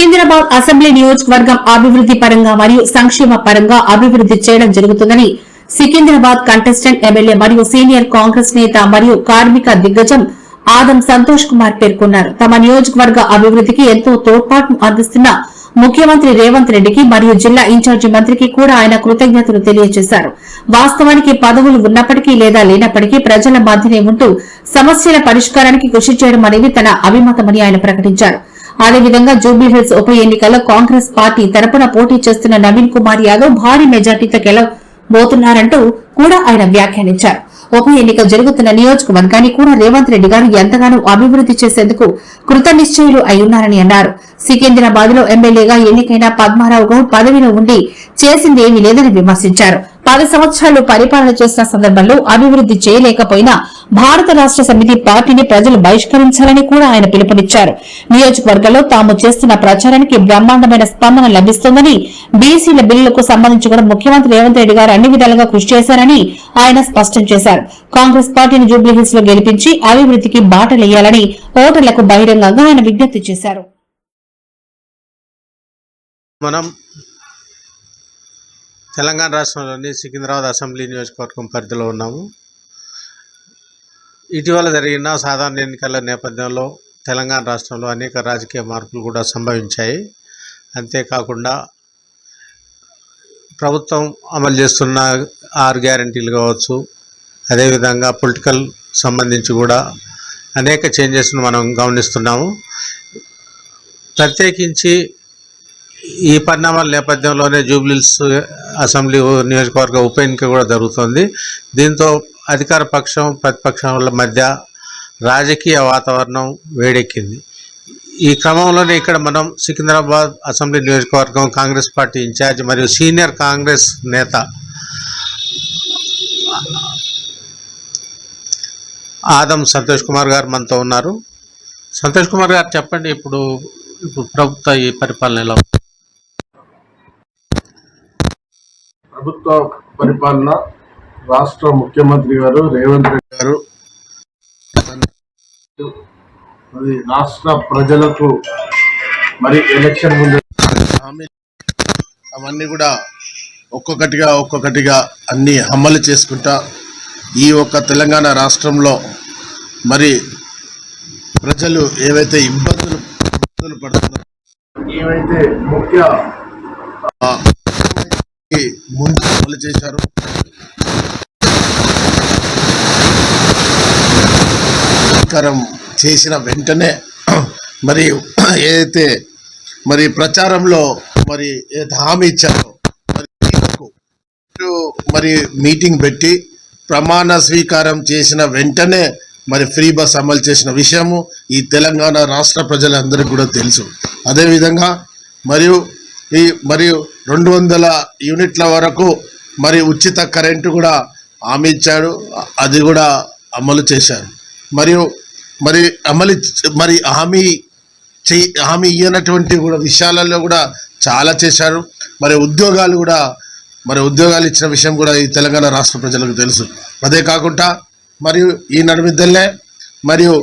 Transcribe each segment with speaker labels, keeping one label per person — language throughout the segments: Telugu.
Speaker 1: సికింద్రాబాద్ అసెంబ్లీ నియోజకవర్గం అభివృద్ధి పరంగా మరియు సంక్షేమ పరంగా అభివృద్ధి చేయడం జరుగుతుందని సికింద్రాబాద్ కంటెస్టెంట్ ఎమ్మెల్యే మరియు సీనియర్ కాంగ్రెస్ నేత మరియు కార్మిక దిగ్గజం ఆదం సంతోష్ కుమార్ పేర్కొన్నారు. తమ నియోజకవర్గ అభివృద్ధికి ఎంతో తోడ్పాటును అందిస్తున్న ముఖ్యమంత్రి రేవంత్ రెడ్డికి మరియు జిల్లా ఇన్ఛార్జి మంత్రికి కూడా ఆయన కృతజ్ఞతలు తెలియజేశారు. వాస్తవానికి పదవులు ఉన్నప్పటికీ లేదా లేనప్పటికీ ప్రజల మధ్యనే ఉంటూ సమస్యల పరిష్కారానికి కృషి చేయడం అనేది తన అభిమతమని ఆయన ప్రకటించారు. అదేవిధంగా జూబ్లీహిల్స్ ఉప ఎన్నికల్లో కాంగ్రెస్ పార్టీ తరపున పోటీ చేస్తున్న నవీన్ కుమార్ యాదవ్ భారీ మెజార్టీతో గెలవబోతున్నారంటూ కూడా ఆయన వ్యాఖ్యానించారు. ఉప ఎన్నిక జరుగుతున్న నియోజకవర్గాన్ని కూడా రేవంత్ రెడ్డి గారు ఎంతగానో అభివృద్ది చేసేందుకు కృతనిశ్చయులు అయ్యున్నారని అన్నారు. సికింద్రాబాద్ లో ఎమ్మెల్యేగా ఎన్నికైన పద్మారావు గౌడ్ పదవిలో ఉండి చేసిందేమీ లేదని విమర్శించారు. 10 సంవత్సరాలు పరిపాలన చేసిన సందర్భంలో అభివృద్ది చేయలేకపోయినా భారత రాష్ట సమితి పార్టీని ప్రజలు బహిష్కరించాలని కూడా ఆయన పిలుపునిచ్చారు. నియోజకవర్గంలో తాము చేస్తున్న ప్రచారానికి బ్రహ్మాండమైన స్పందన లభిస్తోందని, బీసీల బిల్లులకు సంబంధించి కూడా ముఖ్యమంత్రి రేవంత్ రెడ్డి గారు అన్ని విధాలుగా కృషి చేశారని ఆయన స్పష్టం చేశారు. కాంగ్రెస్ పార్టీని జూబ్లీహిల్స్ లో గెలిపించి అభివృద్దికి బాటలేయాలని ఓటర్లకు బహిరంగంగా ఆయన విజ్ఞప్తి చేశారు.
Speaker 2: మనం తెలంగాణ రాష్ట్రంలోని సికింద్రాబాద్ అసెంబ్లీ నియోజకవర్గం పరిధిలో ఉన్నాము. ఇటీవల జరిగిన సాధారణ ఎన్నికల నేపథ్యంలో తెలంగాణ రాష్ట్రంలో అనేక రాజకీయ మార్పులు కూడా సంభవించాయి. అంతేకాకుండా ప్రభుత్వం అమలు చేస్తున్న 6 గ్యారంటీలు కావచ్చు, అదేవిధంగా పొలిటికల్ సంబంధించి కూడా అనేక చేంజెస్ను మనం గమనిస్తున్నాము. ప్రత్యేకించి ఈ పరిణామాల నేపథ్యంలోనే జూబ్లీహిల్స్ అసెంబ్లీ నియోజకవర్గ ఉప ఎన్నిక కూడా జరుగుతుంది. దీంతో అధికార పక్షం ప్రతిపక్షాల మధ్య రాజకీయ వాతావరణం వేడెక్కింది. ఈ క్రమంలోనే ఇక్కడ మనం సికింద్రాబాద్ అసెంబ్లీ నియోజకవర్గం కాంగ్రెస్ పార్టీ ఇన్ఛార్జ్ మరియు సీనియర్ కాంగ్రెస్ నేత ఆదం సంతోష్ కుమార్ గారు మనతో ఉన్నారు. సంతోష్ కుమార్ గారు చెప్పండి, ఇప్పుడు ప్రభుత్వ ఈ పరిపాలన ఎలా?
Speaker 3: ప్రభుత్వ పరిపాలన రాష్ట్ర ముఖ్యమంత్రి గారు రేవంత్ రెడ్డి గారు మరి రాష్ట్ర ప్రజలకు మరి ఎలక్షన్ ముందు అవన్నీ కూడా ఒక్కొక్కటిగా అన్ని అమలు చేసుకుంటా ఈ ఒక్క తెలంగాణ రాష్ట్రంలో మరి ప్రజలు ఏవైతే ఇబ్బందులు పడుతున్నారో, ఏవైతే ముఖ్య ముందు అమలు చేశారు, చేసిన వెంటనే మరి ఏదైతే మరి ప్రచారంలో మరి హామీ ఇచ్చారో మరి మీటింగ్ పెట్టి ప్రమాణ స్వీకారం చేసిన వెంటనే మరి ఫ్రీ బస్ అమలు చేసిన విషయము ఈ తెలంగాణ రాష్ట్ర ప్రజలందరికీ కూడా తెలుసు. అదేవిధంగా మరియు 200 యూనిట్ల వరకు మరి ఉచిత కరెంటు కూడా హామీ ఇచ్చాడు, అది కూడా అమలు చేశారు. మరి హామీ ఇయ్యనటువంటి కూడా విషయాలలో కూడా చాలా చేశారు. ఉద్యోగాలు ఇచ్చిన విషయం కూడా ఈ తెలంగాణ రాష్ట్ర ప్రజలకు తెలుసు. అదే కాకుండా మరియు ఈ నడుమిద్దలే మరియు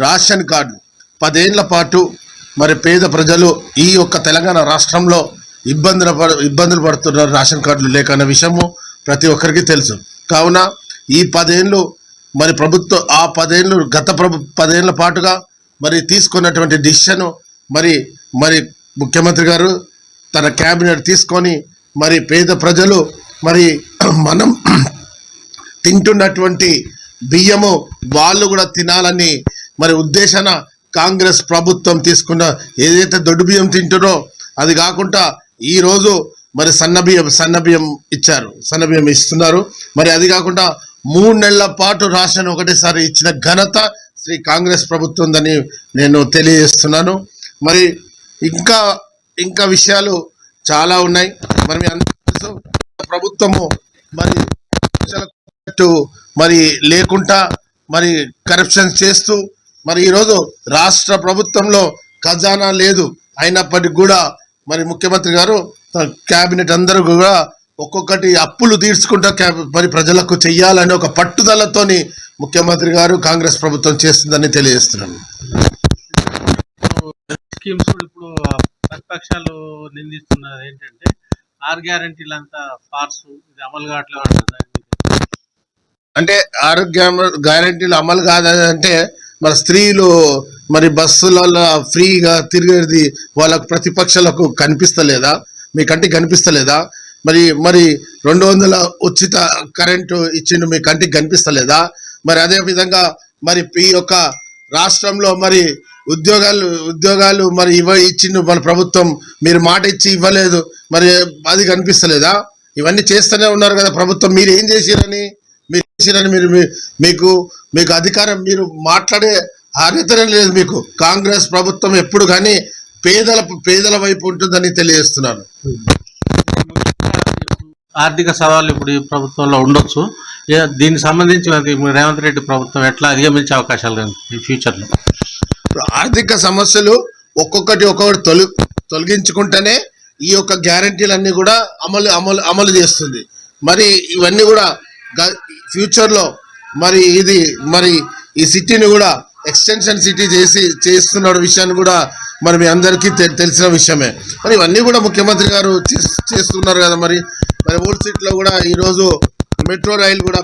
Speaker 3: రేషన్ కార్డు 10 ఏళ్ల పాటు మరి పేద ప్రజలు ఈ యొక్క తెలంగాణ రాష్ట్రంలో ఇబ్బందులు పడుతున్నారు రేషన్ కార్డులు లేకన్న విషయము ప్రతి ఒక్కరికి తెలుసు. కావున ఈ 10 ఏళ్ళు మరి ప్రభుత్వం ఆ 10 ఏళ్ళు గత 10 ఏళ్ల పాటుగా మరి తీసుకున్నటువంటి డిసిషన్ మరి ముఖ్యమంత్రి గారు తన క్యాబినెట్ తీసుకొని మరి పేద ప్రజలు మరి మనం తింటున్నటువంటి బియ్యము వాళ్ళు కూడా తినాలని మరి ఉద్దేశాన కాంగ్రెస్ ప్రభుత్వం తీసుకున్న ఏదైతే దొడ్డు బియ్యం తింటారో అది కాకుండా ఈరోజు మరి సన్నబియ్యం ఇస్తున్నారు. మరి అది కాకుండా 3 నెలల పాటు రేషన్ ఒకటేసారి ఇచ్చిన ఘనత శ్రీ కాంగ్రెస్ ప్రభుత్వం అని నేను తెలియజేస్తున్నాను. మరి ఇంకా విషయాలు చాలా ఉన్నాయి. మరి మీ అందరూ ప్రభుత్వము మరి లేకుండా మరి కరప్షన్ చేస్తూ మరి ఈరోజు రాష్ట్ర ప్రభుత్వంలో ఖజానా లేదు అయినప్పటికీ కూడా మరి ముఖ్యమంత్రి గారు క్యాబినెట్ అందరూ కూడా ఒక్కొక్కటి అప్పులు తీర్చుకుంటా మరి ప్రజలకు చెయ్యాలని ఒక పట్టుదలతోని ముఖ్యమంత్రి గారు కాంగ్రెస్ ప్రభుత్వం చేస్తుందని తెలియజేస్తున్నాను.
Speaker 2: స్కీమ్స్ కూడా ఇప్పుడు ప్రతిపక్షాలు నిందిస్తున్నది ఏంటంటే 6 గ్యారెంటీలంతా ఫార్స్, ఇది అమలు కావట్లేదు అంటారు.
Speaker 3: అంటే ఆరోగ్య గ్యారెంటీలు అమలు కాదంటే మరి స్త్రీలు మరి బస్సులలో ఫ్రీగా తిరిగేది వాళ్ళకు ప్రతిపక్షాలకు కనిపిస్తలేదా? మీ కంటికి కనిపిస్తలేదా? మరి మరి 200 ఉచిత కరెంటు ఇచ్చిండు, మీ కంటికి కనిపిస్తలేదా? మరి అదే విధంగా మరి ఈ యొక్క రాష్ట్రంలో మరి ఉద్యోగాలు మరి ఇచ్చిండు మన ప్రభుత్వం, మీరు మాట ఇచ్చి ఇవ్వలేదు, మరి అది కనిపిస్తలేదా? ఇవన్నీ చేస్తూనే ఉన్నారు కదా ప్రభుత్వం. మీరు ఏం చేసిరని మీరు మీకు మీకు అధికారం, మీరు మాట్లాడే అర్హత లేదు మీకు. కాంగ్రెస్ ప్రభుత్వం ఎప్పుడు కానీ పేదల వైపు ఉంటుందని తెలియజేస్తున్నాను.
Speaker 2: ఆర్థిక సవాళ్ళు ఇప్పుడు ఈ ప్రభుత్వంలో ఉండొచ్చు. దీనికి సంబంధించి రేవంత్ రెడ్డి ప్రభుత్వం ఎట్లా అధిగమించే అవకాశాలు ఈ ఫ్యూచర్లో?
Speaker 3: ఆర్థిక సమస్యలు ఒక్కొక్కటి తొలగించుకుంటేనే ఈ యొక్క గ్యారంటీలన్నీ కూడా అమలు చేస్తుంది. మరి ఇవన్నీ కూడా ఫ్యూచర్లో మరి ఈ సిటీని కూడా ఎక్స్టెన్షన్ సిటీ చేస్తున్న విషయాన్ని కూడా మరి మీ అందరికీ తెలిసిన విషయమే. మరి ఇవన్నీ కూడా ముఖ్యమంత్రి గారు చేస్తున్నారు కదా. మరి ఓల్డ్ సిటీలో కూడా ఈరోజు మెట్రో రైలు కూడా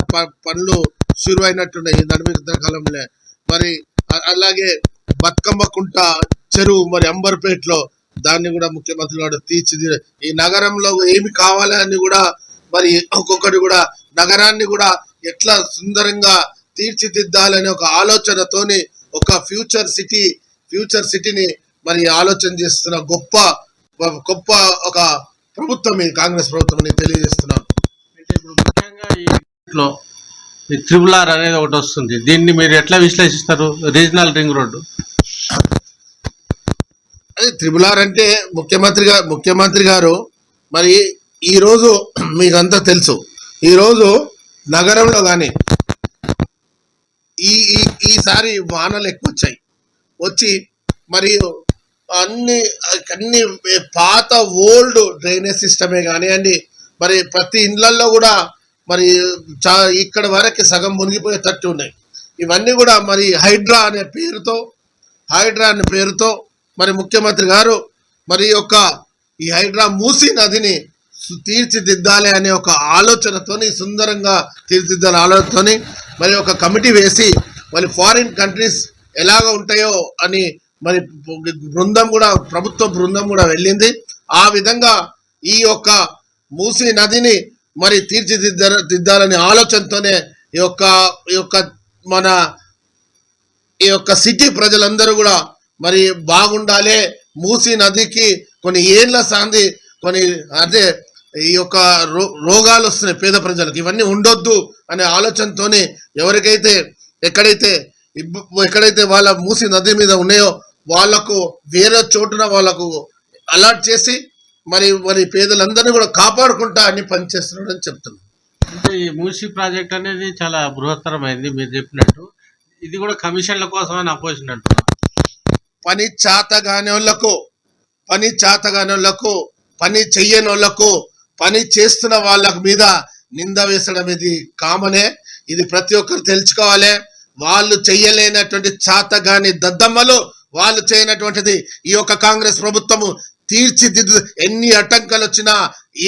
Speaker 3: పనులు షురు అయినట్టున్నాయి ఈ నడిమిత కాలంలో. మరి అలాగే బతుకమ్మ కుంట చెరువు మరి అంబర్పేటలో దాన్ని కూడా ముఖ్యమంత్రి గారు తీర్చిది. ఈ నగరంలో ఏమి కావాలని కూడా మరి ఒక్కొక్కటి కూడా నగరాన్ని కూడా ఎట్లా సుందరంగా తీర్చిదిద్దాలనే ఒక ఆలోచనతోని ఒక ఫ్యూచర్ సిటీని మరి ఆలోచన చేస్తున్న గొప్ప ఒక ప్రభుత్వం ఈ కాంగ్రెస్ ప్రభుత్వం అని తెలియజేస్తున్నాను.
Speaker 2: అంటే ఇప్పుడు ముఖ్యంగా ఈ త్రిబుల్ ఆర్ అనేది ఒకటి వస్తుంది. దీన్ని మీరు ఎట్లా విశ్లేషిస్తారు? రీజనల్ రింగ్ రోడ్డు
Speaker 3: అదే త్రిబుల్ ఆర్ అంటే ముఖ్యమంత్రి గారు మరి ఈరోజు మీకంతా తెలుసు, ఈరోజు నగరంలో కానీ ఈసారి వానలు ఎక్కువ వచ్చి మరియు అన్ని పాత ఓల్డ్ డ్రైనేజ్ సిస్టమే కానివ్వండి, మరి ప్రతి ఇళ్లలో కూడా మరి ఇక్కడ వరకు సగం మునిగిపోయేటట్టు ఉన్నాయి. ఇవన్నీ కూడా మరి హైడ్రా అనే పేరుతో మరి ముఖ్యమంత్రి గారు మరి ఈ హైడ్రా మూసీ నదిని తీర్చిదిద్దాలి అనే ఒక ఆలోచనతోని, సుందరంగా తీర్చిదిద్దాలి ఆలోచనతోని మరి ఒక కమిటీ వేసి మరి ఫారిన్ కంట్రీస్ ఎలాగ ఉంటాయో అని మరి ప్రభుత్వ బృందం కూడా వెళ్ళింది. ఆ విధంగా ఈ యొక్క మూసీ నదిని మరి తీర్చిదిద్దాలనే ఆలోచనతోనే ఈ యొక్క సిటీ ప్రజలందరూ కూడా మరి బాగుండాలి. మూసీ నదికి కొన్ని ఏళ్ల సాంది అదే ఈ యొక్క రోగాలు వస్తున్నాయి పేద ప్రజలకు, ఇవన్నీ ఉండొద్దు అనే ఆలోచనతోనే ఎక్కడైతే వాళ్ళ మూసీ నది మీద ఉన్నాయో వాళ్లకు వేరే చోటున వాళ్ళకు అలాట్ చేసి మరి పేదలందరినీ కూడా కాపాడుకుంటా అని పనిచేస్తున్నాడని చెప్తున్నాను.
Speaker 2: అంటే ఈ మూసీ ప్రాజెక్ట్ అనేది చాలా బృహత్తరమైంది మీరు చెప్పినట్టు. ఇది కూడా కమిషన్ల కోసం అని అపోజిషన్ అంటున్నారు.
Speaker 3: పని చేతగాని వాళ్ళకు పని చెయ్యని వాళ్ళకు పని చేస్తున్న వాళ్ళ మీద నింద వేసడం ఇది కామనే. ఇది ప్రతి ఒక్కరు తెలుసుకోవాలి. వాళ్ళు చెయ్యలేనటువంటి చేతగాని దద్దమ్మలు వాళ్ళు చేయనటువంటిది ఈ యొక్క కాంగ్రెస్ ప్రభుత్వము తీర్చిదిద్దు. ఎన్ని ఆటంకాలు వచ్చినా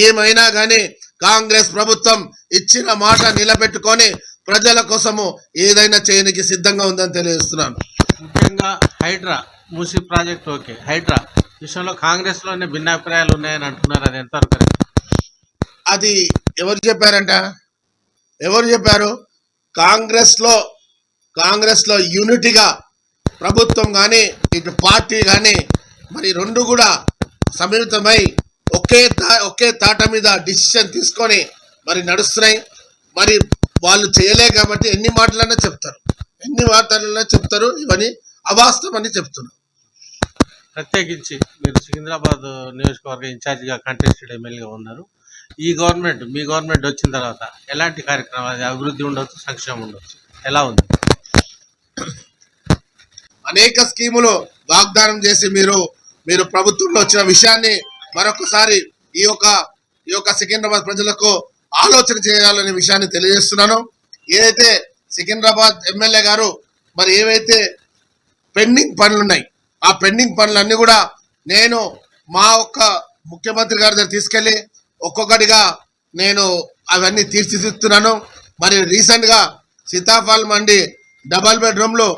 Speaker 3: ఏమైనా కానీ కాంగ్రెస్ ప్రభుత్వం ఇచ్చిన మాట నిలబెట్టుకొని ప్రజల కోసము ఏదైనా చేయడానికి సిద్ధంగా ఉందని తెలియజేస్తున్నాను.
Speaker 2: ముఖ్యంగా హైడ్రా మూసీ ప్రాజెక్ట్ ఓకే, హైడ్రా విషయంలో కాంగ్రెస్ లోనే భిన్నాభిప్రాయాలు ఉన్నాయని అంటున్నారు. అది ఎంతవరకు?
Speaker 3: అది ఎవరు చెప్పారు? కాంగ్రెస్ లో యూనిటీగా ప్రభుత్వం కానీ ఇటు పార్టీ కానీ మరి రెండు కూడా సమిళితమై ఒకే తాట మీద డిసిషన్ తీసుకొని మరి నడుస్తున్నాయి. మరి వాళ్ళు చేయలే కాబట్టి ఎన్ని మాటలన్నా చెప్తారు, ఇవన్నీ అవాస్తవం అని చెప్తున్నారు.
Speaker 2: ప్రత్యేకించి మీరు సికింద్రాబాద్ నియోజకవర్గ ఇన్ఛార్జిగా కంటెస్టెడ్ ఎమ్మెల్యేగా ఉన్నారు. మీ గవర్నమెంట్ వచ్చిన తర్వాత ఎలాంటి కార్యక్రమాలు, అభివృద్ధి ఉండొచ్చు, సంక్షేమం ఉండొచ్చు, ఎలా ఉంది?
Speaker 3: అనేక స్కీములు వాగ్దానం చేసి మీరు ప్రభుత్వంలో వచ్చిన విషయాన్ని మరొకసారి ఈ యొక్క సికింద్రాబాద్ ప్రజలకు ఆలోచన చేయాలనే విషయాన్ని తెలియజేస్తున్నాను. ఏదైతే సికింద్రాబాద్ ఎమ్మెల్యే గారు మరి ఏవైతే పెండింగ్ పనులున్నాయి ఆ పెండింగ్ పనులన్నీ కూడా నేను మా ఒక్క ముఖ్యమంత్రి గారి దగ్గర తీసుకెళ్లి ఒక్కొక్కటిగా నేను అవన్నీ తీర్చిదిద్దుతున్నాను. మరి రీసెంట్గా సీతాఫల్ మండి డబల్ బెడ్రూమ్లు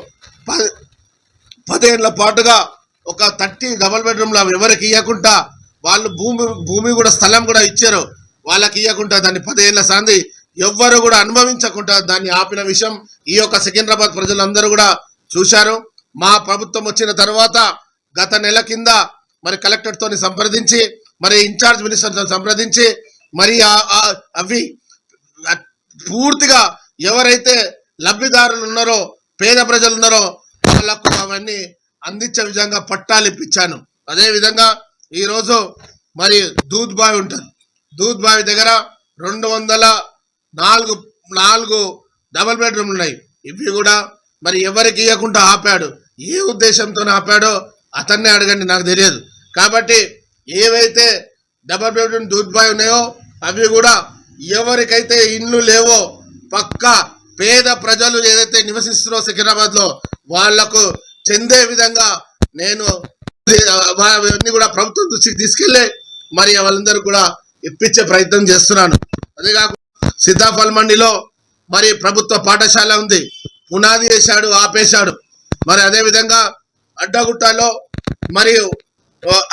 Speaker 3: 10 ఏళ్ల పాటుగా ఒక 30 డబల్ బెడ్రూమ్లు అవి ఎవరికి ఇవ్వకుండా వాళ్ళు భూమి కూడా స్థలం కూడా ఇచ్చారు. వాళ్ళకి ఇవ్వకుండా దాన్ని 10 ఏళ్ల సంది ఎవ్వరు కూడా అనుభవించకుండా దాన్ని ఆపిన విషయం ఈ యొక్క సికింద్రాబాద్ ప్రజలందరూ కూడా చూశారు. మా ప్రభుత్వం వచ్చిన తర్వాత గత నెల కింద మరి కలెక్టర్ తోని సంప్రదించి మరి ఇన్ఛార్జ్ మినిస్టర్తో సంప్రదించి మరి అవి పూర్తిగా ఎవరైతే లబ్ధిదారులు ఉన్నారో పేద ప్రజలు ఉన్నారో వాళ్లకు అవన్నీ అందించే విధంగా పట్టాలు ఇప్పించాను. అదేవిధంగా ఈరోజు మరి దూద్ బావి ఉంటుంది. దూద్ బావి దగ్గర 204 డబల్ బెడ్రూమ్లు ఉన్నాయి. ఇవి కూడా మరి ఎవరికి ఇవ్వకుండా ఆపాడు. ఏ ఉద్దేశంతో ఆపాడో అతన్నే అడగండి, నాకు తెలియదు. కాబట్టి ఏవైతే డబల్ బెడ్రూమ్ దూద్ బావి ఉన్నాయో అవి కూడా ఎవరికైతే ఇండ్లు లేవో పక్కా పేద ప్రజలు ఏదైతే నివసిస్తున్నారో సికింద్రాబాద్ లో వాళ్లకు చెందే విధంగా నేను అవన్నీ కూడా ప్రభుత్వం దృష్టికి తీసుకెళ్లే మరి వాళ్ళందరూ కూడా ఇప్పించే ప్రయత్నం చేస్తున్నాను. అదేకాకుండా సీతాఫల్ మండిలో మరి ప్రభుత్వ పాఠశాల ఉంది, పునాది వేశాడు, ఆపేశాడు. మరి అదేవిధంగా అడ్డగుట్టలో మరియు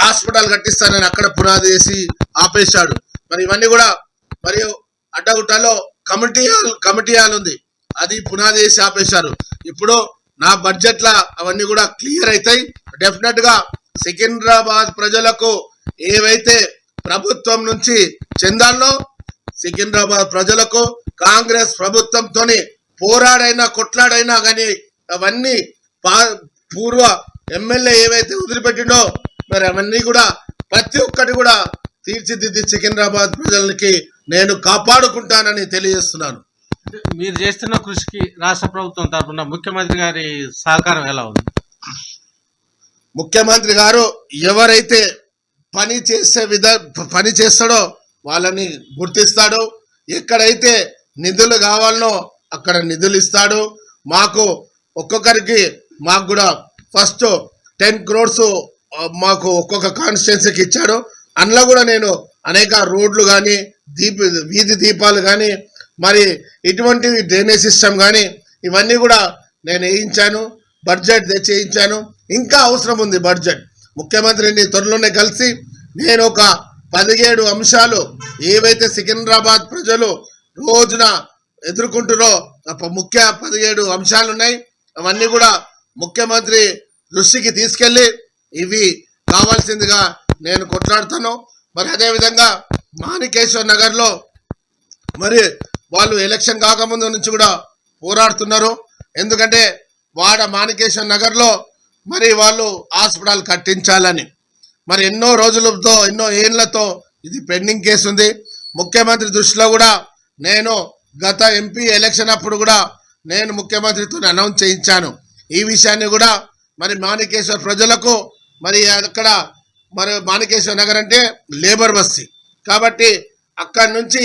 Speaker 3: హాస్పిటల్ కట్టిస్తానని అక్కడ పునాది వేసి ఆపేశాడు. మరి ఇవన్నీ కూడా మరియు అడ్డగుట్టలో కమిటీ హాల్ ఉంది, అది పునాది వేసి ఆపేశారు. ఇప్పుడు నా బడ్జెట్ల అవన్నీ కూడా క్లియర్ అవుతాయి. డెఫినెట్ గా సికింద్రాబాద్ ప్రజలకు ఏవైతే ప్రభుత్వం నుంచి చెందాలో సికింద్రాబాద్ ప్రజలకు కాంగ్రెస్ ప్రభుత్వంతోని పోరాడైనా కొట్లాడైనా కానీ అవన్నీ పూర్వ ఎమ్మెల్యే ఏవైతే వదిలిపెట్టిండో మరి అవన్నీ కూడా ప్రతి ఒక్కటి కూడా తీర్చిదిద్ది సికింద్రాబాద్ ప్రజలకి నేను కాపాడుకుంటానని తెలియజేస్తున్నాను.
Speaker 2: మీరు చేస్తున్న కృషికి రాష్ట్ర ప్రభుత్వం తరఫున ముఖ్యమంత్రి గారి సహకారం ఎలా ఉంది?
Speaker 3: ముఖ్యమంత్రి గారు ఎవరైతే పని చేస్తాడో వాళ్ళని గుర్తిస్తాడు. ఎక్కడైతే నిధులు కావాలనో అక్కడ నిధులు ఇస్తాడు. మాకు ఒక్కొక్కరికి మాకు కూడా ఫస్ట్ 10 crores మాకు ఒక్కొక్క కాన్స్టిట్యున్సీకి ఇచ్చాడు. అందులో కూడా నేను అనేక రోడ్లు కానీ వీధి దీపాలు కానీ మరి ఇటువంటి డ్రైనేజ్ సిస్టమ్ కానీ ఇవన్నీ కూడా నేను వేయించాను. బడ్జెట్ తెచ్చి వేయించాను. ఇంకా అవసరం ఉంది బడ్జెట్. ముఖ్యమంత్రిని త్వరలోనే కలిసి నేను ఒక 17 అంశాలు ఏవైతే సికింద్రాబాద్ ప్రజలు రోజున ఎదుర్కొంటున్నారో ముఖ్య 17 అంశాలు ఉన్నాయి. అవన్నీ కూడా ముఖ్యమంత్రి దృష్టికి తీసుకెళ్లి ఇవి కావాల్సిందిగా నేను కొట్లాడుతాను. మరి అదేవిధంగా మాణికేశ్వర్ నగర్లో మరి వాళ్ళు ఎలక్షన్ కాకముందు నుంచి కూడా పోరాడుతున్నారు. ఎందుకంటే మాణికేశ్వర్ నగర్లో మరి వాళ్ళు హాస్పిటల్ కట్టించాలని మరి ఎన్నో రోజులతో ఎన్నో ఏళ్లతో ఇది పెండింగ్ కేసు ఉంది. ముఖ్యమంత్రి దృష్టిలో కూడా నేను గత ఎంపీ ఎలక్షన్ అప్పుడు కూడా నేను ముఖ్యమంత్రితో అనౌన్స్ చేయించాను. ఈ విషయాన్ని కూడా మరి మాణికేశ్వర్ ప్రజలకు మరి అక్కడ మరి మాణికేశ్వర్ నగర్ అంటే లేబర్ బస్తీ కాబట్టి అక్కడి నుంచి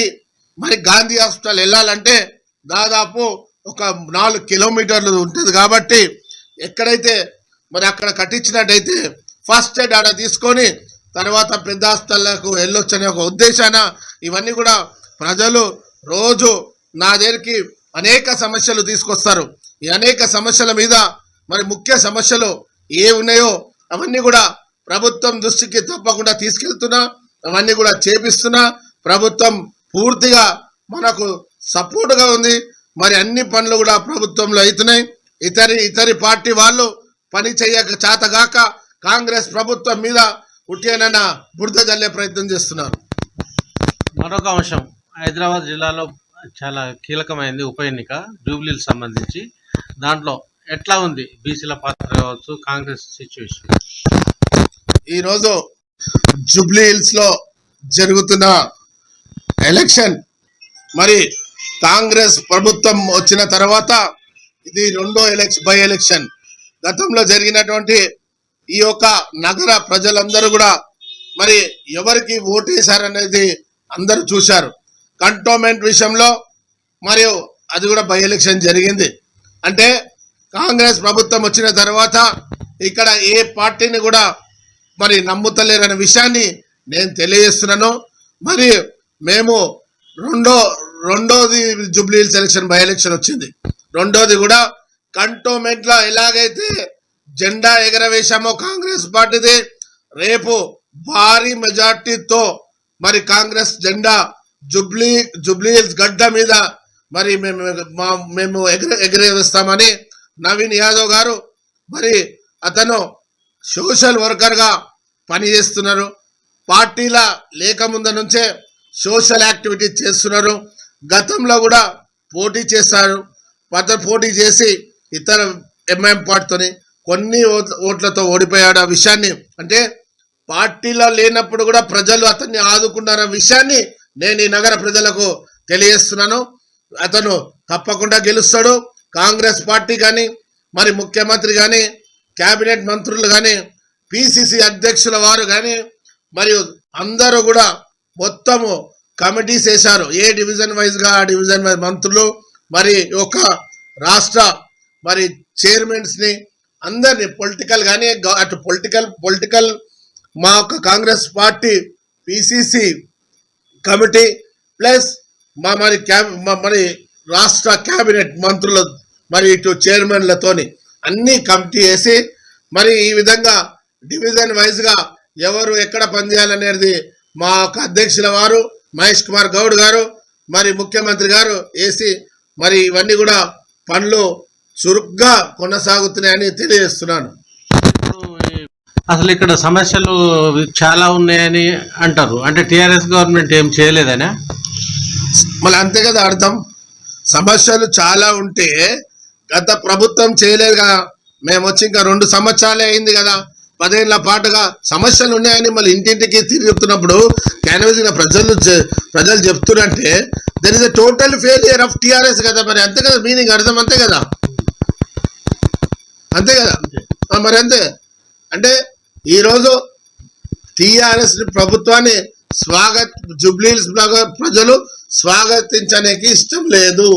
Speaker 3: మరి గాంధీ హాస్పిటల్ వెళ్ళాలంటే దాదాపు ఒక 4 కిలోమీటర్లు ఉంటుంది. కాబట్టి ఎక్కడైతే మరి అక్కడ కట్టించినట్టయితే ఫస్ట్ ఎయిడ్ ఆడ తీసుకొని తర్వాత పెద్ద హాస్పిటల్లకు వెళ్ళొచ్చనే ఒక ఉద్దేశాన ఇవన్నీ కూడా ప్రజలు రోజు నా దగ్గరికి అనేక సమస్యలు తీసుకొస్తారు. ఈ అనేక సమస్యల మీద మరి ముఖ్య సమస్యలు ఏ ఉన్నాయో అవన్నీ కూడా ప్రభుత్వం దృష్టికి తప్పకుండా తీసుకెళ్తున్నా, అవన్నీ కూడా చేపిస్తున్నా. ప్రభుత్వం పూర్తిగా మనకు సపోర్ట్గా ఉంది. మరి అన్ని పనులు కూడా ప్రభుత్వంలో అవుతున్నాయి. ఇతరి పార్టీ వాళ్ళు పని చేయక చేతగాక కాంగ్రెస్ ప్రభుత్వం మీద ఉట్టినన్న బురద జల్లే ప్రయత్నం చేస్తున్నారు.
Speaker 2: మరొక అంశం, హైదరాబాద్ జిల్లాలో చాలా కీలకమైంది ఉప ఎన్నిక జూబ్లీకి సంబంధించి. దాంట్లో ఎట్లా ఉంది బీసీల పాత్ర కావచ్చు, కాంగ్రెస్ సిచ్యువేషన్?
Speaker 3: ఈరోజు జూబ్లీ హిల్స్ లో జరుగుతున్న ఎలక్షన్ మరి కాంగ్రెస్ ప్రభుత్వం వచ్చిన తర్వాత ఇది రెండో బై ఎలక్షన్. గతంలో జరిగినటువంటి ఈ యొక్క నగర ప్రజలందరూ కూడా మరి ఎవరికి ఓటు వేశారనేది అందరూ చూశారు. కంటోన్మెంట్ విషయంలో మరియు అది కూడా బై ఎలక్షన్ జరిగింది. అంటే కాంగ్రెస్ ప్రభుత్వం వచ్చిన తర్వాత ఇక్కడ ఏ పార్టీని కూడా మరి నమ్ముతలేరనే విషయాన్ని నేను తెలియజేస్తున్నాను. మరి మేము రెండోది జూబ్లీహిల్స్ ఎలక్షన్ బై ఎలక్షన్ వచ్చింది. రెండోది కూడా కంటోన్మెంట్లో ఎలాగైతే జెండా ఎగరవేశామో కాంగ్రెస్ పార్టీది, రేపు భారీ మెజార్టీతో మరి కాంగ్రెస్ జెండా జూబ్లీహిల్స్ గడ్డ మీద మరి మేము ఎగరవేస్తామని నవీన్ యాదవ్ గారు మరి అతను సోషల్ వర్కర్గా పనిచేస్తున్నారు. పార్టీల లేకముందు నుంచే సోషల్ యాక్టివిటీస్ చేస్తున్నారు. గతంలో కూడా పోటీ చేశారు. పోటీ చేసి ఇతర ఎంఐఎం పార్టీతోని కొన్ని ఓట్లతో ఓడిపోయాడు. ఆ విషయాన్ని అంటే పార్టీలో లేనప్పుడు కూడా ప్రజలు అతన్ని ఆదుకున్నారన్న విషయాన్ని నేను ఈ నగర ప్రజలకు తెలియజేస్తున్నాను. అతను తప్పకుండా గెలుస్తాడు. కాంగ్రెస్ పార్టీ కానీ మరి ముఖ్యమంత్రి కానీ కేబినెట్ మంత్రులు కానీ పిసిసి అధ్యక్షుల వారు కానీ మరియు అందరూ కూడా మొత్తము కమిటీస్ వేశారు. ఏ డివిజన్ వైజ్గా ఆ డివిజన్ వైజ్ మంత్రులు మరి ఒక రాష్ట్ర మరి చైర్మన్స్ని అందరినీ పొలిటికల్ కానీ అటు పొలిటికల్ మా యొక్క Congress party PCC committee plus మరి రాష్ట్ర కేబినెట్ మంత్రుల మరి ఇటు చైర్మన్లతోని అన్ని కమిటీ వేసి మరి ఈ విధంగా డివిజన్ వైజ్గా ఎవరు ఎక్కడ పనిచేయాలనేది మా యొక్క అధ్యక్షుల వారు మహేష్ కుమార్ గౌడ్ గారు మరి ముఖ్యమంత్రి గారు వేసి మరి ఇవన్నీ కూడా పనులు చురుగ్గా కొనసాగుతున్నాయని తెలియజేస్తున్నాను.
Speaker 2: అసలు ఇక్కడ సమస్యలు చాలా ఉన్నాయని అంటారు. అంటే టీఆర్ఎస్ గవర్నమెంట్ ఏం చేయలేదనే
Speaker 3: మళ్ళీ అంతే కదా అర్థం. సమస్యలు చాలా ఉంటే గత ప్రభుత్వం చేయలేదు కదా. మేము వచ్చి ఇంకా 2 సంవత్సరాలే అయింది కదా. 10 ఏళ్ల పాటుగా సమస్యలు ఉన్నాయని మళ్ళీ ఇంటింటికి తిరుగుతున్నప్పుడు క్యాన్వసింగ్ ప్రజలు చెప్తున్నారంటే there is a total failure of TRS కదా. మరి అంతే కదా మీనింగ్ అర్థం. అంతే కదా మరి అంతే. అంటే ఈరోజు టీఆర్ఎస్ ప్రభుత్వాన్ని జూబ్లీహిల్స్ ప్రజలు స్వాగతించడానికి ఇష్టం లేదు.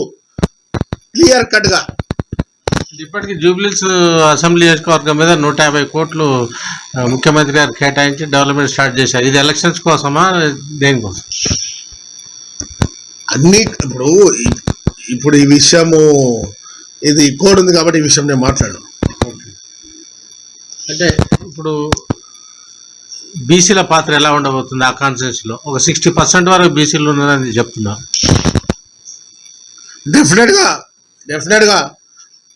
Speaker 3: క్లియర్ కట్ గా
Speaker 2: ఇప్పటికీ జూబ్లీహిల్స్ అసెంబ్లీ నియోజకవర్గం మీద 150 కోట్లు ముఖ్యమంత్రి గారు కేటాయించి డెవలప్మెంట్ స్టార్ట్ చేశారు. ఇది ఎలక్షన్స్ కోసమా దేనికోసం?
Speaker 3: అన్ని ఇప్పుడు ఈ విషయము ఇది కోడ్ ఉంది కాబట్టి ఈ విషయం నేను మాట్లాడను.
Speaker 2: అంటే ఇప్పుడు బీసీల పాత్ర ఎలా ఉండబోతుంది ఆ కాన్ఫరెన్స్ లో? ఒక 60% వరకు బీసీలు ఉన్నారని చెప్తున్నారు.
Speaker 3: డెఫినెట్ గా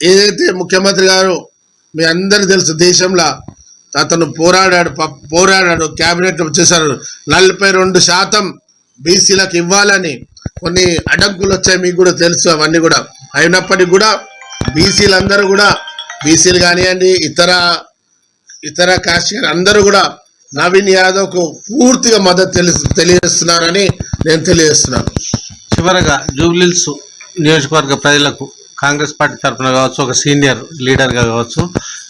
Speaker 3: ఏదైతే ముఖ్యమంత్రి గారు మీ అందరికి తెలుసు దేశంలో అతను పోరాడాడు క్యాబినెట్ చేశారు. 42% బీసీలకు ఇవ్వాలని కొన్ని అడ్డంకులు వచ్చాయి, మీకు కూడా తెలుసు. అవన్నీ కూడా అయినప్పటికీ కూడా బీసీలందరూ కూడా బీసీలు కానివ్వండి ఇతర కాస్ట్ అందరూ కూడా నవీన్ యాదవ్కు పూర్తిగా మద్దతు తెలియజేస్తున్నారని నేను తెలియజేస్తున్నాను.
Speaker 2: చివరగా జూబ్లీహిల్స్ నియోజకవర్గ ప్రజలకు కాంగ్రెస్ పార్టీ తరఫున కావచ్చు, ఒక సీనియర్ లీడర్గా కావచ్చు,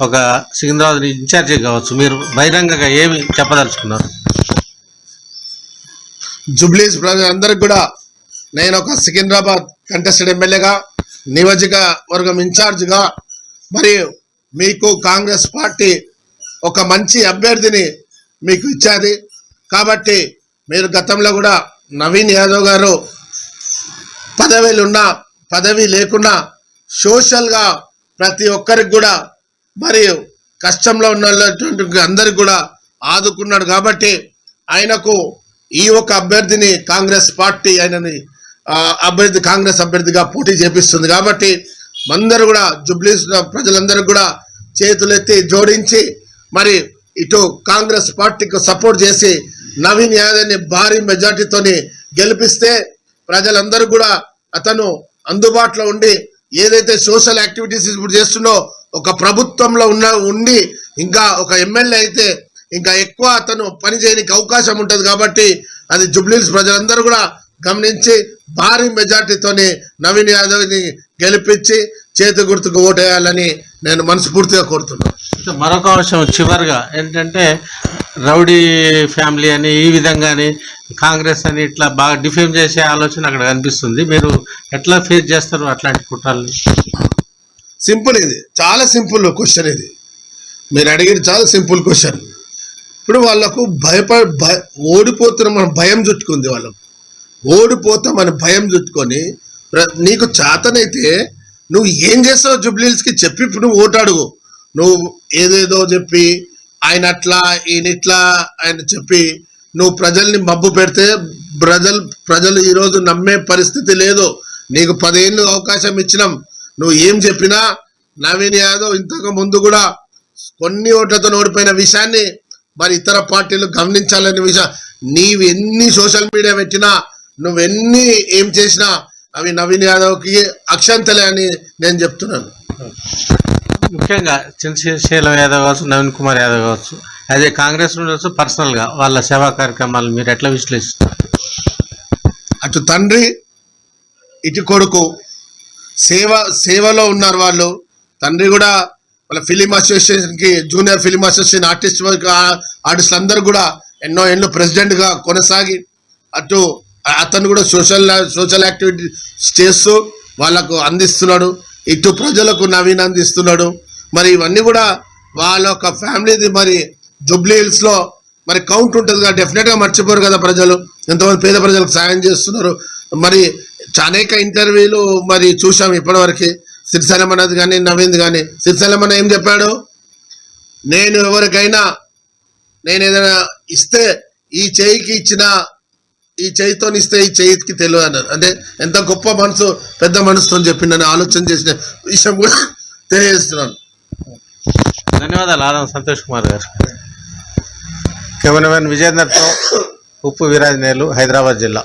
Speaker 2: ఒక సికింద్రాబాద్ ఇన్ఛార్జి కావచ్చు, మీరు బహిరంగంగా ఏమి చెప్పదలుచుకున్నారు?
Speaker 3: జూబ్లీహిల్స్ ప్రజలందరికీ కూడా నేను ఒక సికింద్రాబాద్ కంటెస్టెడ్ ఎమ్మెల్యేగా నియోజకవర్గం ఇన్ఛార్జిగా మరియు మీకు కాంగ్రెస్ పార్టీ ఒక మంచి అభ్యర్థిని మీకు ఇచ్చాది కాబట్టి మీరు గతంలో కూడా నవీన్ యాదవ్ గారు పదవి లేకున్నా సోషల్గా ప్రతి ఒక్కరికి కూడా మరియు కష్టంలో ఉన్నటువంటి అందరికి కూడా ఆదుకున్నాడు కాబట్టి ఆయనకు ఈ ఒక అభ్యర్థిని కాంగ్రెస్ పార్టీ కాంగ్రెస్ అభ్యర్థిగా పోటీ చేపిస్తుంది కాబట్టి అందరూ కూడా జూబ్లీహిల్స్ ప్రజలందరూ కూడా చేతులెత్తి జోడించి మరి ఇటు కాంగ్రెస్ పార్టీకి సపోర్ట్ చేసి నవీన్ యాదవ్ని భారీ మెజార్టీతోని గెలిపిస్తే ప్రజలందరూ కూడా అతను అందుబాటులో ఉండి ఏదైతే సోషల్ యాక్టివిటీస్ ఇప్పుడు చేస్తుందో ఒక ప్రభుత్వంలో ఉండి ఇంకా ఒక ఎమ్మెల్యే అయితే ఇంకా ఎక్కువ అతను పని చేయడానికి అవకాశం ఉంటుంది కాబట్టి అది జూబ్లీహిల్స్ ప్రజలందరూ కూడా గమనించి భారీ మెజార్టీతోని నవీన్ యాదవ్ని గెలిపించి చేతి గుర్తుకు ఓటేయాలని నేను మనస్ఫూర్తిగా కోరుతున్నాను.
Speaker 2: మరొక విషయం చివరిగా ఏంటంటే రౌడీ ఫ్యామిలీ అని ఈ విధంగాని కాంగ్రెస్ అని ఇట్లా బాగా డిఫేమ్ చేసే ఆలోచన అక్కడ కనిపిస్తుంది. మీరు ఎట్లా ఫేస్ చేస్తారు అట్లాంటి కుట్రల్ని?
Speaker 3: సింపుల్, ఇది చాలా సింపుల్ క్వశ్చన్. ఇది మీరు అడిగేది చాలా సింపుల్ క్వశ్చన్. ఇప్పుడు వాళ్ళకు ఓడిపోతున్న భయం చుట్టుకుంది. వాళ్ళకు ఓడిపోతామని భయం చుట్టుకొని నీకు చేతనైతే నువ్వు ఏం చేస్తావు జూబ్లీహిల్స్కి చెప్పి ఇప్పుడు నువ్వు ఓటు అడుగు. నువ్వు ఏదేదో చెప్పి ఆయన అట్లా ఈయన ఇట్లా ఆయన చెప్పి నువ్వు ప్రజల్ని మబ్బు పెడితే ప్రజలు ఈరోజు నమ్మే పరిస్థితి లేదు. నీకు 10 ఏళ్ళు అవకాశం ఇచ్చినాం. నువ్వు ఏం చెప్పినా నవీన్ యాదవ్ ఇంతకు ముందు కూడా కొన్ని ఓట్లతో ఓడిపోయిన విషయాన్ని మరి ఇతర పార్టీలు గమనించాలనే విషయం. నీవు ఎన్ని సోషల్ మీడియా పెట్టినా నువ్వెన్ని ఏం చేసినా అవి నవీన్ యాదవ్కి అక్షంతలే అని నేను చెప్తున్నాను.
Speaker 2: ముఖ్యంగా చింతశీలం యాదవ్ కావచ్చు, నవీన్ కుమార్ యాదవ్ కావచ్చు, అదే కాంగ్రెస్ నుండి పర్సనల్గా వాళ్ళ సేవా కార్యక్రమాలు మీరు ఎట్లా విశ్లేషిస్తారు?
Speaker 3: అటు తండ్రి ఇటు కొడుకు సేవలో ఉన్నారు వాళ్ళు. తండ్రి కూడా వాళ్ళ ఫిలిం అసోసియేషన్కి జూనియర్ ఫిలిం అసోసియేషన్ ఆర్టిస్టులు అందరూ కూడా ఎన్నో ఏళ్ళు ప్రెసిడెంట్గా కొనసాగి అటు అతను కూడా సోషల్ యాక్టివిటీస్ చేస్తూ వాళ్ళకు అందిస్తున్నాడు. ఇటు ప్రజలకు నవీన్ అందిస్తున్నాడు. మరి ఇవన్నీ కూడా వాళ్ళ ఒక ఫ్యామిలీది. మరి జూబ్లీహిల్స్లో మరి కౌంట్ ఉంటుంది కదా, డెఫినెట్గా మర్చిపోరు కదా ప్రజలు ఎంతమంది పేద ప్రజలకు సాయం చేస్తున్నారు. మరి అనేక ఇంటర్వ్యూలు మరి చూసాం ఇప్పటివరకు. సిరిసెలమన్నది కానీ నవీన్ కానీ. సిరిసెలమన్న ఏం చెప్పాడు? నేను ఎవరికైనా నేను ఏదైనా ఇస్తే ఈ చేయికి ఇచ్చిన ఈ చేయితో ఇస్తే ఈ చేయికి తెలియదు అన్నారు. అంటే ఎంత గొప్ప మనసు, పెద్ద మనసుతో చెప్పిండని ఆలోచన చేసిన విషయం కూడా తెలియజేస్తున్నాను.
Speaker 2: ధన్యవాదాలు ఆదం సంతోష్ కుమార్ గారు. కెమెరామెన్ విజయేందర్తో ఉప్పు వీరాంజనేయులు, హైదరాబాద్ జిల్లా.